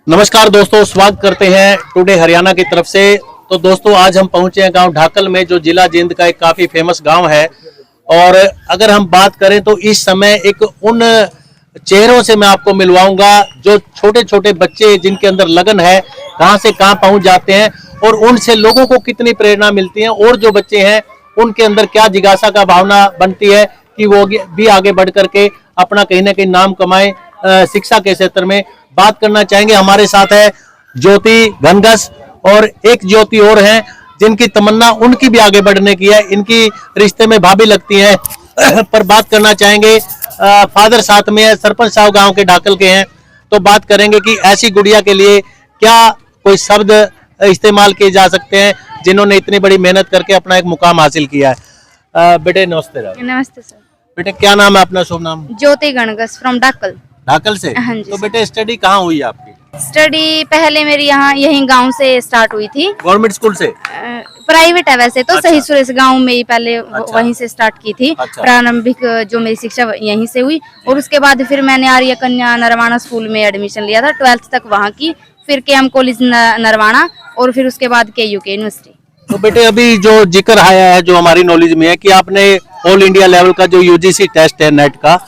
नमस्कार दोस्तों, स्वागत करते हैं टुडे हरियाणा की तरफ से। तो दोस्तों, आज हम पहुंचे हैं गांव ढाकल में, जो जिला जींद का एक काफी फेमस गांव है। और अगर हम बात करें तो इस समय एक उन चेहरों से मैं आपको मिलवाऊंगा जो छोटे छोटे बच्चे, जिनके अंदर लगन है, कहां से कहां पहुंच जाते हैं और उनसे लोगों को कितनी प्रेरणा मिलती है, और जो बच्चे हैं उनके अंदर क्या जिज्ञासा का भावना बनती है कि वो भी आगे बढ़ करके अपना कहीं ना कहीं नाम कमाए शिक्षा के क्षेत्र में। बात करना चाहेंगे, हमारे साथ है ज्योति घनघस और एक ज्योति और हैं जिनकी तमन्ना उनकी भी आगे बढ़ने की है, इनकी रिश्ते में भाभी लगती हैं। पर बात करना चाहेंगे, फादर साथ में है, सरपंच साहब गांव के ढाकल के हैं। तो बात करेंगे कि ऐसी गुड़िया के लिए क्या कोई शब्द इस्तेमाल किए जा सकते हैं जिन्होंने इतनी बड़ी मेहनत करके अपना एक मुकाम हासिल किया है। बेटे नमस्ते। नमस्ते सर। बेटे क्या नाम है अपना, शुभ नाम? ज्योति गणगस फ्रॉम ढाकल। ढाकल से? हाँ जी। तो बेटे स्टडी कहाँ हुई आपकी? स्टडी पहले मेरी यहाँ यही गांव से स्टार्ट हुई थी। गवर्नमेंट स्कूल से? प्राइवेट है वैसे तो। अच्छा। सही सुरेश गांव में ही पहले वहीं से स्टार्ट की थी। अच्छा। प्रारंभिक जो मेरी शिक्षा यहीं से हुई, और उसके बाद फिर मैंने आर्य कन्या नरवाना स्कूल में एडमिशन लिया था, 12th तक वहाँ की। फिर के एम कॉलेज नरवाना, और फिर उसके बाद के यूके यूनिवर्सिटी। तो बेटे अभी जो जिक्र आया है, जो हमारी नॉलेज में है कि आपने ऑल इंडिया लेवल का जो यूजीसी टेस्ट है नेट का,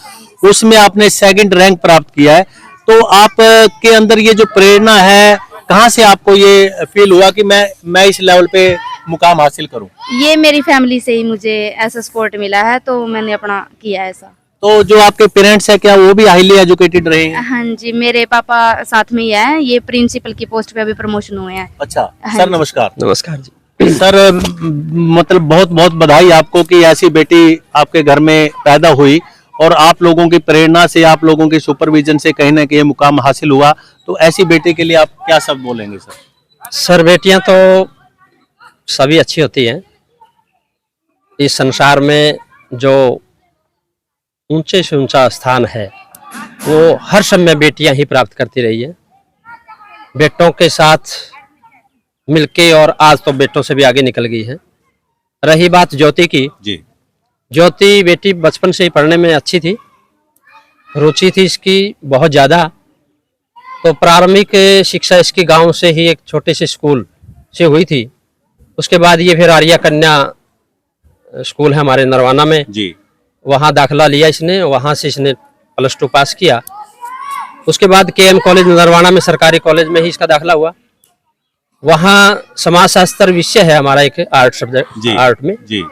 उसमें आपने 2nd रैंक प्राप्त किया है। तो आप के अंदर ये जो प्रेरणा है, कहाँ से आपको ये फील हुआ कि मैं इस लेवल पे मुकाम हासिल करूं? ये मेरी फैमिली से ही मुझे ऐसा सपोर्ट मिला है, तो मैंने अपना किया ऐसा। तो जो आपके पेरेंट्स है, क्या वो भी हाईली एजुकेटेड रहे हैं? हाँ जी, मेरे पापा साथ में ही है, ये प्रिंसिपल की पोस्ट पे अभी प्रमोशन हुए हैं। अच्छा हाँ सर, जी। नमस्कार। नमस्कार जी। सर, मतलब बहुत बहुत बधाई आपको कि ऐसी बेटी आपके घर में पैदा हुई और आप लोगों की प्रेरणा से, आप लोगों के सुपरविजन से कहीं ना कहीं मुकाम हासिल हुआ। तो ऐसी बेटी के लिए आप क्या सब बोलेंगे सर? सर, बेटियां तो सभी अच्छी होती हैं। इस संसार में जो ऊंचे से ऊंचा स्थान है वो हर समय बेटियां ही प्राप्त करती रही है। बेटों के साथ मिलके, और आज तो बेटों से भी आगे निकल गई है। रही बात ज्योति की, जी। ज्योति बेटी बचपन से ही पढ़ने में अच्छी थी, रुचि थी इसकी बहुत ज़्यादा। तो प्रारंभिक शिक्षा इसकी गांव से ही एक छोटे से स्कूल से हुई थी। उसके बाद ये फिर आर्या कन्या स्कूल है हमारे नरवाना में जी। वहाँ दाखिला लिया इसने, वहाँ से इसने +2 पास किया। उसके बाद KM कॉलेज नरवाना में, सरकारी कॉलेज में ही इसका दाखिला हुआ। वहाँ समाजशास्त्र विषय है हमारा, एक आर्ट सब्जेक्ट, आर्ट में जी।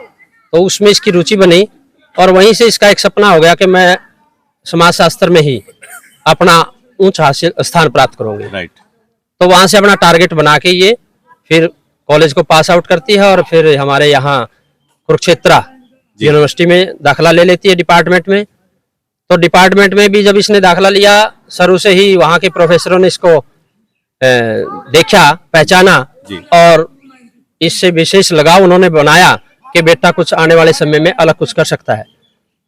तो उसमें इसकी रुचि बनी, और वहीं से इसका एक सपना हो गया कि मैं समाजशास्त्र में ही अपना ऊंचा हासिल स्थान प्राप्त करूंगी। राइट। तो वहाँ से अपना टारगेट बना के ये फिर कॉलेज को पास आउट करती है, और फिर हमारे यहाँ कुरुक्षेत्र यूनिवर्सिटी में दाखिला ले लेती है डिपार्टमेंट में। तो डिपार्टमेंट में भी जब इसने दाखिला लिया, शुरू से ही वहाँ के प्रोफेसरों ने इसको देखा, पहचाना, और इससे विशेष लगाव उन्होंने बनाया कि बेटा कुछ आने वाले समय में अलग कुछ कर सकता है।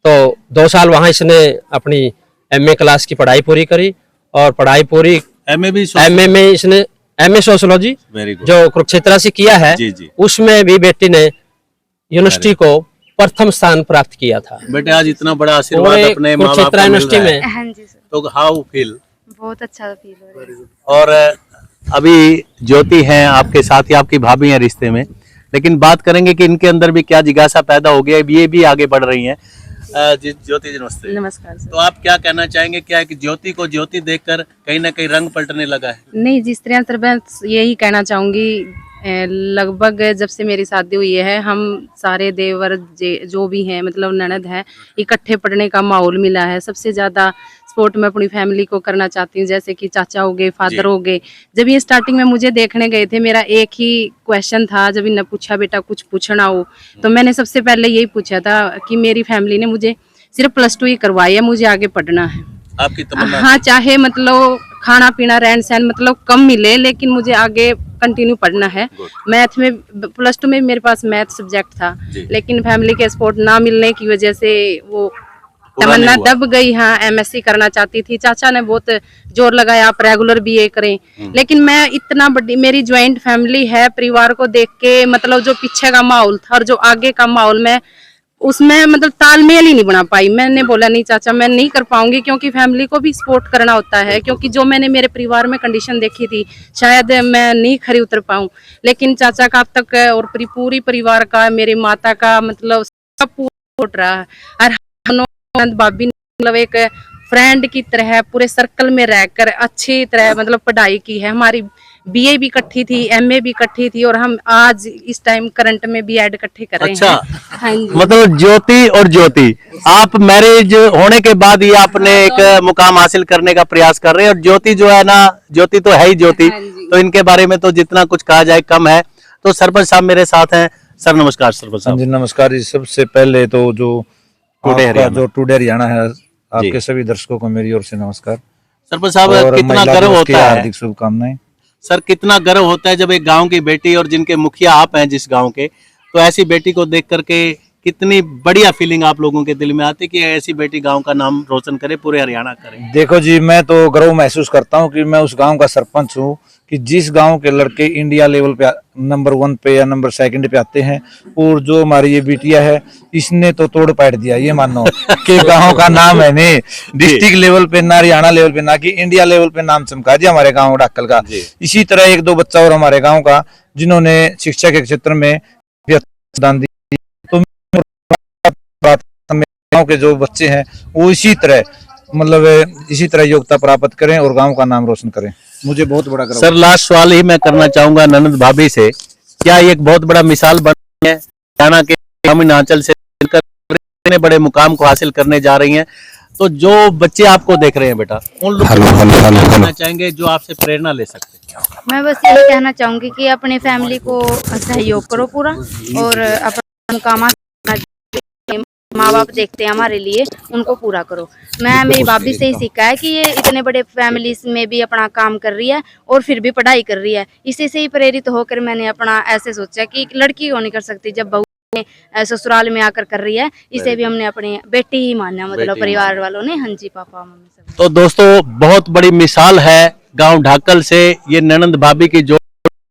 तो 2 साल वहाँ इसने अपनी MA क्लास की पढ़ाई पूरी करी, और पढ़ाई पूरी MA में इसने MA सोशियोलॉजी जो कुरुक्षेत्र से किया है, उसमें भी बेटी ने यूनिवर्सिटी को प्रथम स्थान प्राप्त किया था। बेटे आज इतना बड़ा आशीर्वाद अपने माँ बाप को यूनिवर्सिटी मिल रहा है, हाँ जी सर। तो हाउ फील? बहुत अच्छा फील हो रहा है। और अभी ज्योति हैं आपके साथ ही, आपकी भाभी हैं रिश्ते में, लेकिन बात करेंगे कि इनके अंदर भी क्या जिज्ञासा पैदा हो गया, ये भी आगे बढ़ रही हैं। ज्योति जी नमस्ते। नमस्कार सर। तो आप क्या कहना चाहेंगे, क्या है कि ज्योति को ज्योति देखकर कहीं ना कहीं रंग पलटने लगा है? नहीं, जिस तरह से मैं यही कहना चाहूंगी, लगभग जब से मेरी शादी हुई है, हम सारे देवर जो भी हैं, मतलब ननद है, इकट्ठे पढ़ने का माहौल मिला है। सबसे ज्यादा सपोर्ट मैं अपनी फैमिली को करना चाहती हूँ, जैसे कि चाचा हो गए, फादर हो गए। जब ये स्टार्टिंग में मुझे देखने गए थे, मेरा एक ही क्वेश्चन था, जब इन्हें पूछा बेटा कुछ पूछना हो, तो मैंने सबसे पहले यही पूछा था कि मेरी फैमिली ने मुझे सिर्फ +2 ही करवाई है, मुझे आगे पढ़ना है। आपकी तमन्ना? हाँ, चाहे मतलब खाना पीना रहन सहन मतलब कम मिले, लेकिन मुझे आगे कंटिन्यू पढ़ना है। मैथ में +2 में मेरे पास मैथ सब्जेक्ट था, लेकिन फैमिली के सपोर्ट ना मिलने की वजह से वो तमन्ना दब गई। हाँ, MSc करना चाहती थी। चाचा ने बहुत जोर लगाया आप रेगुलर BA करें, लेकिन मैं इतना बड़ी, मेरी ज्वाइंट फैमिली है, परिवार को देख के मतलब जो पीछे का माहौल था और जो आगे का माहौल, मैं उसमें मतलब तालमेल ही नहीं बना पाई। मैंने बोला नहीं चाचा मैं नहीं कर पाऊंगी, क्योंकि फैमिली को भी सपोर्ट करना होता है, क्योंकि जो मैंने मेरे परिवार में कंडीशन देखी थी शायद मैं नहीं खरी उतर पाऊं, लेकिन चाचा का अब तक और पूरी परिवार का, मेरी माता का मतलब सब सपोर्ट रहा है। और हम भाभी मतलब एक फ्रेंड की तरह पूरे सर्कल में रहकर अच्छी तरह मतलब पढ़ाई की है। हमारी बीए भी इकट्ठी थी, एमए भी इकट्ठी थी, और हम आज इस टाइम करंट में बीएड इकट्ठे कर रहे अच्छा। हैं। हाँ जी। मतलब ज्योति और ज्योति, आप मैरिज होने के बाद ये आपने एक मुकाम हासिल करने का प्रयास कर रहे हैं, और ज्योति जो है ना, ज्योति तो है ही ज्योति, हाँ जी। तो इनके बारे में तो जितना कुछ कहा जाए कम है। तो सरपंच साहब मेरे साथ हैं। सर नमस्कार। सरपंच साहब जी नमस्कार जी। सबसे पहले तो जो टुडे आपका हरियाणा। जो टुडे हरियाणा है, आपके सभी दर्शकों को मेरी ओर से नमस्कार। सरपंच साहब और कितना महिला गर्व दिवस की होता है हार्दिक शुभकामनाएं। सर, कितना गर्व होता है जब एक गांव की बेटी, और जिनके मुखिया आप हैं जिस गांव के, तो ऐसी बेटी को देख करके कितनी बढ़िया फीलिंग आप लोगों के दिल में आती कि ऐसी बेटी गांव का नाम रोशन करे, पूरे हरियाणा करे। देखो जी, मैं तो गर्व महसूस करता हूं कि मैं उस गांव का सरपंच हूं कि जिस गांव के लड़के इंडिया लेवल पे नंबर 1 पे या नंबर 2 पे आते हैं, और जो हमारी ये बिटिया है इसने तो तोड़ पाट दिया। ये मानो कि गांव का नाम है नहीं डिस्ट्रिक्ट लेवल पे ना हरियाणा लेवल पे ना कि इंडिया लेवल पे नाम चमका दिया हमारे गाँव ढाकल का। इसी तरह 1-2 बच्चा और हमारे गाँव का जिन्होंने शिक्षा के क्षेत्र में योगदान दिया। गाँव के जो बच्चे हैं वो इसी तरह योग्यता प्राप्त करें और गांव का नाम रोशन करें। मुझे बहुत बड़ा गर्व। सर, लास्ट सवाल ही मैं करना चाहूंगा ननद भाभी से, क्या ये एक बहुत बड़ा मिसाल बन रही है हरियाणा के ग्रामीण अंचल से इतने बड़े मुकाम को हासिल करने जा रही हैं? तो जो बच्चे आपको देख रहे हैं बेटा, उन लोगों को कहना चाहेंगे जो आपसे प्रेरणा ले सकते हैं? मैं बस यही कहना चाहूंगी कि अपनी फैमिली को सहयोग करो पूरा, और अपना मुकाम माँ बाप देखते हैं हमारे लिए, उनको पूरा करो। मैं मेरी भाभी से ही सीखा है कि ये इतने बड़े फैमिली में भी अपना काम कर रही है और फिर भी पढ़ाई कर रही है। इसी से ही प्रेरित होकर मैंने अपना ऐसे सोचा कि लड़की क्यों नहीं कर सकती, जब बहू ससुराल में आकर कर रही है, इसे भी हमने अपनी बेटी ही माना, मतलब परिवार वालों ने। हाँ जी, पापा मम्मी सब। तो दोस्तों, बहुत बड़ी मिसाल है गांव ढाकल से ये ननंद भाभी की, जो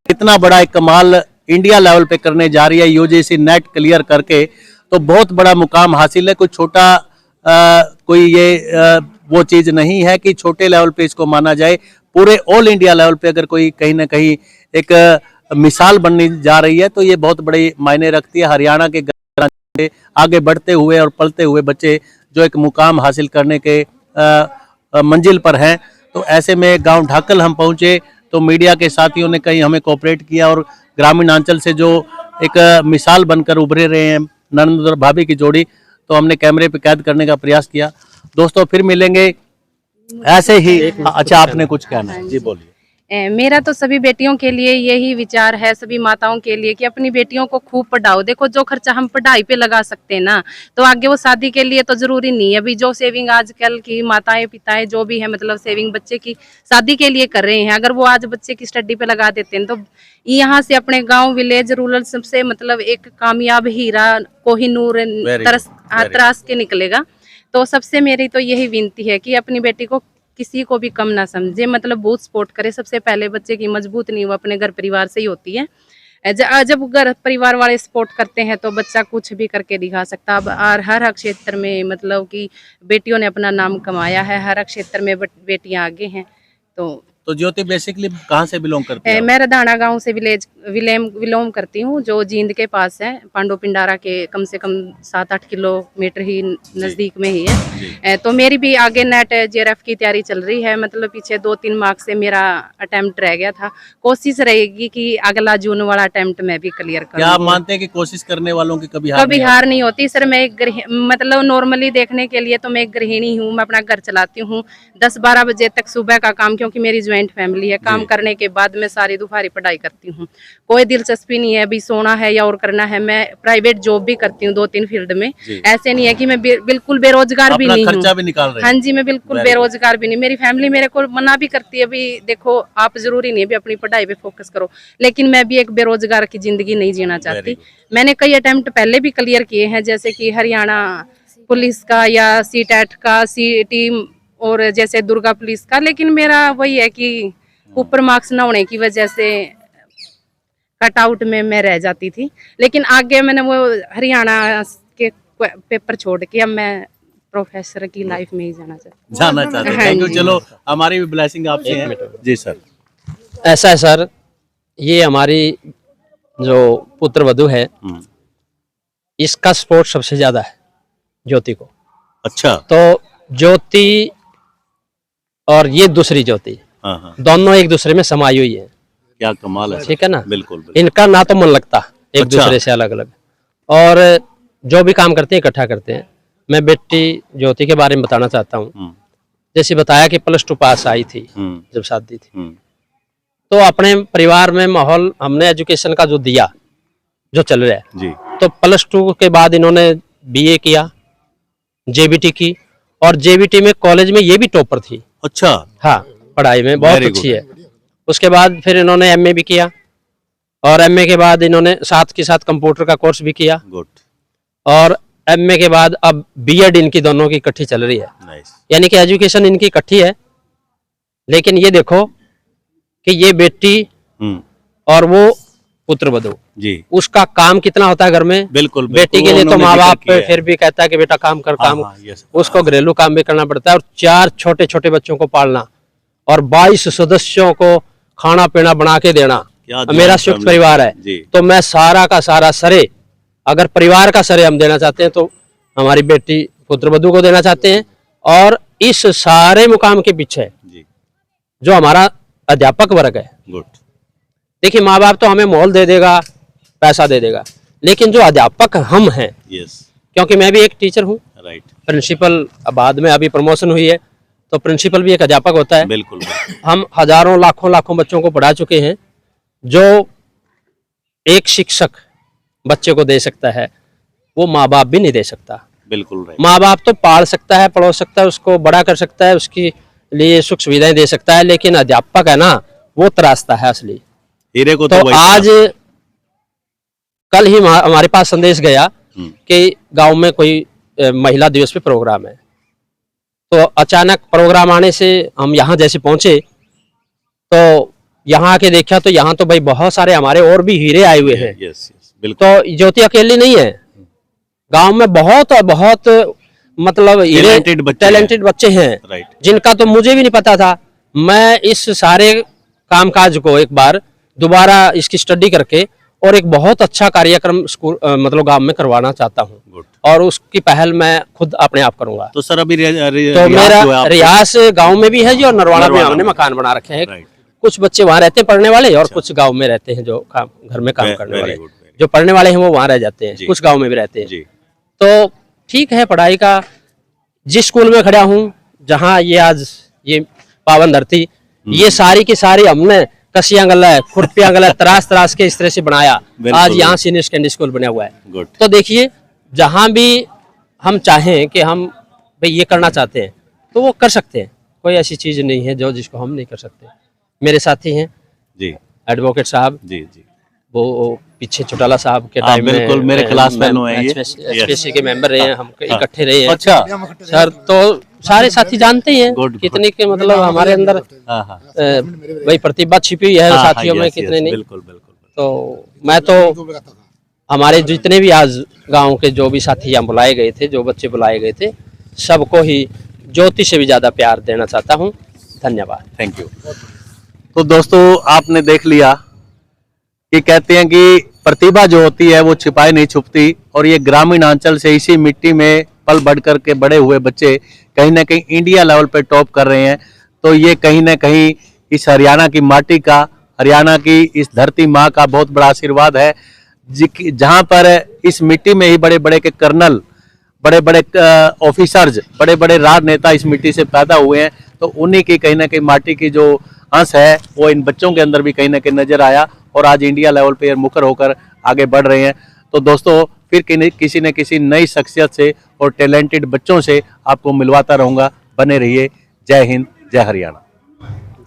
इतना बड़ा एक कमाल इंडिया लेवल पे करने जा रही है, यूजीसी नेट क्लियर करके। तो बहुत बड़ा मुकाम हासिल है, कोई छोटा कोई ये वो चीज नहीं है कि छोटे लेवल पे इसको माना जाए। पूरे ऑल इंडिया लेवल पे अगर कोई कहीं ना कहीं एक मिसाल बनने जा रही है तो ये बहुत बड़ी मायने रखती है। हरियाणा के आगे बढ़ते हुए और पलते हुए बच्चे जो एक मुकाम हासिल करने के मंजिल पर हैं, तो ऐसे में गांव ढाकल हम पहुंचे तो मीडिया के साथियों ने कहीं हमें कोऑपरेट किया, और ग्रामीण अंचल से जो एक मिसाल बनकर उभरे रहे हैं ननंद और भाभी की जोड़ी, तो हमने कैमरे पे कैद करने का प्रयास किया। दोस्तों, फिर मिलेंगे ऐसे ही। अच्छा, आपने कुछ कहना है? जी बोलिए। मेरा तो सभी बेटियों के लिए यही विचार है, सभी माताओं के लिए, कि अपनी बेटियों को खूब पढ़ाओ। देखो, जो खर्चा हम पढ़ाई पे लगा सकते हैं ना, तो आगे वो शादी के लिए तो जरूरी नहीं है। अभी जो सेविंग आजकल की माताएं पिताएं जो भी है, मतलब सेविंग बच्चे की शादी के लिए कर रहे हैं, अगर वो आज बच्चे की स्टडी पे लगा देते हैं तो यहाँ से अपने गाँव विलेज रूरल सबसे मतलब एक कामयाब हीरा कोहिनूर तराश के निकलेगा। तो सबसे मेरी तो यही विनती है कि अपनी बेटी को किसी को भी कम ना समझे, मतलब बहुत सपोर्ट करे। सबसे पहले बच्चे की मजबूत नींव अपने घर परिवार से ही होती है। जब घर परिवार वाले सपोर्ट करते हैं तो बच्चा कुछ भी करके दिखा सकता। अब हर क्षेत्र में मतलब कि बेटियों ने अपना नाम कमाया है, हर क्षेत्र में बेटियां आगे हैं। तो ज्योति बेसिकली कहाँ से बिलोंग करती है? मैं रदाना गांव से विलोम करती हूँ, जो जींद के पास है। पांडो पिंडारा के कम से कम 7-8 किलोमीटर ही नज़दीक में ही है। तो मेरी भी आगे नेट जेआरएफ की तैयारी चल रही है। मतलब पीछे 2-3 मार्क्स से मेरा अटेम्प्ट रह गया था। कोशिश रहेगी कि अगला जून वाला अटेम्प्ट मैं भी क्लियर करूँ। क्या आप मानते हैं कि कोशिश करने वालों की कभी हार नहीं होती? सर, मैं मतलब नॉर्मली देखने के लिए तो मैं एक गृहिणी हूँ, मैं अपना घर चलाती हूँ 10-12 बजे तक सुबह का काम, क्योंकि मेरी ज्वाइंट फैमिली है। काम करने के बाद मैं सारी दोपहरी पढ़ाई करती हूँ। कोई दिलचस्पी नहीं है अभी सोना है या और करना है। मैं प्राइवेट जॉब भी करती हूँ 2-3 फील्ड में। ऐसे नहीं है कि मैं बिल्कुल बेरोजगार भी नहीं हूँ। भी निकाल रहे हैं? हाँ जी, मैं बिल्कुल बेरोजगार भी नहीं। मेरी फैमिली मेरे को मना भी करती है, अभी देखो आप जरूरी नहीं है अपनी पढ़ाई पे फोकस करो, लेकिन मैं भी एक बेरोजगार की जिंदगी नहीं जीना चाहती। मैंने कई अटेम्प्ट पहले भी क्लियर किए हैं, जैसे कि हरियाणा पुलिस का या सीटेट का, सीटी, और जैसे दुर्गा पुलिस का। लेकिन मेरा वही है कि ऊपर मार्क्स ना होने की वजह से कट आउट में मैं रह जाती थी। लेकिन आगे मैंने वो हरियाणा के पेपर छोड़ के अब मैं प्रोफेसर की लाइफ में ही जाना चाहती हूँ। जाना चाहते हैं। हाँ थैंक यू। जी। चलो हमारी भी ब्लेसिंग आपसे है जी सर। ऐसा है सर, ये हमारी जो पुत्र वधू है इसका सपोर्ट सबसे ज्यादा है ज्योति को। अच्छा। तो ज्योति और ये दूसरी ज्योति हाँ हाँ, दोनों एक दूसरे में समाई हुई है। क्या कमाल है। ठीक है ना। बिल्कुल बिल्कुल। इनका ना तो मन लगता एक अच्छा। दूसरे से अलग अलग, और जो भी काम करते हैं इकट्ठा करते हैं। मैं बेटी ज्योति के बारे में बताना चाहता हूँ। जैसे बताया कि +2 पास आई थी जब शादी थी, तो अपने परिवार में माहौल हमने एजुकेशन का जो दिया जो चल रहा है जी। तो +2 के बाद इन्होंने BA किया, JBT की, और JBT में कॉलेज में ये भी टॉपर थी। अच्छा। हाँ, पढ़ाई में बहुत Very अच्छी good. है। उसके बाद फिर इन्होंने MA भी किया, और MA के बाद इन्होंने साथ के साथ कंप्यूटर का कोर्स भी किया, गुड। और MA के बाद अब B.Ed इनकी दोनों की इकट्ठी चल रही है। नाइस। यानी कि एजुकेशन इनकी इकट्ठी है। लेकिन ये देखो कि ये बेटी और वो पुत्र वधू, जी। उसका काम कितना होता है घर में। बिल्कुल बेटी के लिए तो उन्होंने माँ जिक्र बाप किया है। फिर भी कहता है कि बेटा काम कर, काम। हाँ, yes। उसको घरेलू काम भी करना पड़ता है, और 4 छोटे छोटे बच्चों को पालना और 22 सदस्यों को खाना पीना बना के देना। क्या मेरा joint संयुक्त family परिवार है, जी। तो मैं सारा का सारा सरे, अगर परिवार का सरे हम देना चाहते हैं तो हमारी बेटी पुत्र वधू को देना चाहते हैं। और इस सारे मुकाम के पीछे जी। जो हमारा अध्यापक वर्ग है, गुड। देखिए माँ बाप तो हमें मोल दे देगा, पैसा दे देगा, लेकिन जो अध्यापक हम हैं, यस। क्योंकि मैं भी एक टीचर हूँ, राइट। प्रिंसिपल बाद में अभी प्रमोशन हुई है, तो प्रिंसिपल भी एक अध्यापक होता है। बिल्कुल बिल्कुल। हम हजारों लाखों बच्चों को पढ़ा चुके हैं। जो एक शिक्षक बच्चे को दे सकता है वो माँ बाप भी नहीं दे सकता। बिल्कुल राइट। माँ बाप तो पाल सकता है, पढ़ो सकता है, उसको बड़ा कर सकता है, उसके लिए सुख सुविधाएं दे सकता है, लेकिन अध्यापक है ना, वो तरासता है असली। हीरे को तो वही आज कल ही हमारे पास संदेश गया कि गांव में कोई महिला दिवस पे प्रोग्राम है। तो अचानक प्रोग्राम आने से हम यहाँ जैसे पहुंचे तो यहाँ आके देखा तो यहाँ तो भाई बहुत सारे हमारे और भी हीरे आए हुए हैं। यस यस बिल्कुल। तो ज्योति अकेली नहीं है, गांव में बहुत बहुत मतलब टैलेंटेड बच्चे हैं, राइट। जिनका तो मुझे भी नहीं पता था। मैं इस सारे कामकाज को एक बार दोबारा इसकी स्टडी करके और एक बहुत अच्छा कार्यक्रम स्कूल मतलब गांव में करवाना चाहता हूँ, और उसकी पहल मैं खुद अपने आप करूंगा। तो सर अभी तो मेरा रियास गांव में भी है जी, और नरवाड़ा में हमने मकान बना रखे हैं। राइट। कुछ बच्चे वहाँ रहते हैं पढ़ने वाले, और कुछ गांव में रहते हैं जो काम घर में काम करने वाले। जो पढ़ने वाले हैं वो वहाँ रह जाते हैं, कुछ गांव में भी रहते हैं जी। तो ठीक है। पढ़ाई का जिस स्कूल में खड़ा हूँ, जहाँ ये आज ये पावन धरती, ये सारी की सारी हमने कसियां गला खुरपियां गला तराश के इस तरह से बनाया। आज यहाँ सीनियर सेकेंडरी स्कूल बना हुआ है। गुड। तो देखिए जहाँ भी हम चाहें कि हम भाई ये करना चाहते हैं तो वो कर सकते हैं। कोई ऐसी चीज नहीं है जो जिसको हम नहीं कर सकते। मेरे साथी हैं जी एडवोकेट साहब, जी जी, वो पीछे चौटाला साहब के टाइम में बिल्कुल मेरे क्लास फेलो हैं ये, एसपीएससी के मेंबर रहे हैं, हम इकट्ठे रहे हैं। अच्छा सर तो सारे साथी जानते ही हैं गुड, कितने के मतलब हमारे अंदर भाई प्रतिभा छिपी हुई है साथियों में, कितने नहीं। बिल्कुल बिल्कुल। तो मैं तो हमारे जितने भी आज गांव के जो भी साथी यहाँ बुलाए गए थे, जो बच्चे बुलाए गए थे, सबको ही ज्योति से भी ज्यादा प्यार देना चाहता हूँ। धन्यवाद। Thank you. तो दोस्तों आपने देख लिया कि कहते हैं कि प्रतिभा जो होती है वो छिपाई नहीं छुपती, और ये ग्रामीण अंचल से इसी मिट्टी में पल बढ़ कर के बड़े हुए बच्चे कहीं ना कहीं इंडिया लेवल पे टॉप कर रहे हैं। तो ये कहीं ना कहीं इस हरियाणा की माटी का, हरियाणा की इस धरती माँ का बहुत बड़ा आशीर्वाद है, जहाँ पर इस मिट्टी में ही बड़े बड़े के कर्नल, बड़े बड़े ऑफिसर्स, बड़े बड़े राजनेता इस मिट्टी से पैदा हुए हैं। तो उन्हीं की कहीं ना कहीं माटी की जो अंश है वो इन बच्चों के अंदर भी कहीं ना कहीं नजर आया, और आज इंडिया लेवल पे मुखर होकर आगे बढ़ रहे हैं। तो दोस्तों फिर किसी न किसी नई शख्सियत से और टैलेंटेड बच्चों से आपको मिलवाता रहूंगा। बने रहिए। जय हिंद, जय हरियाणा।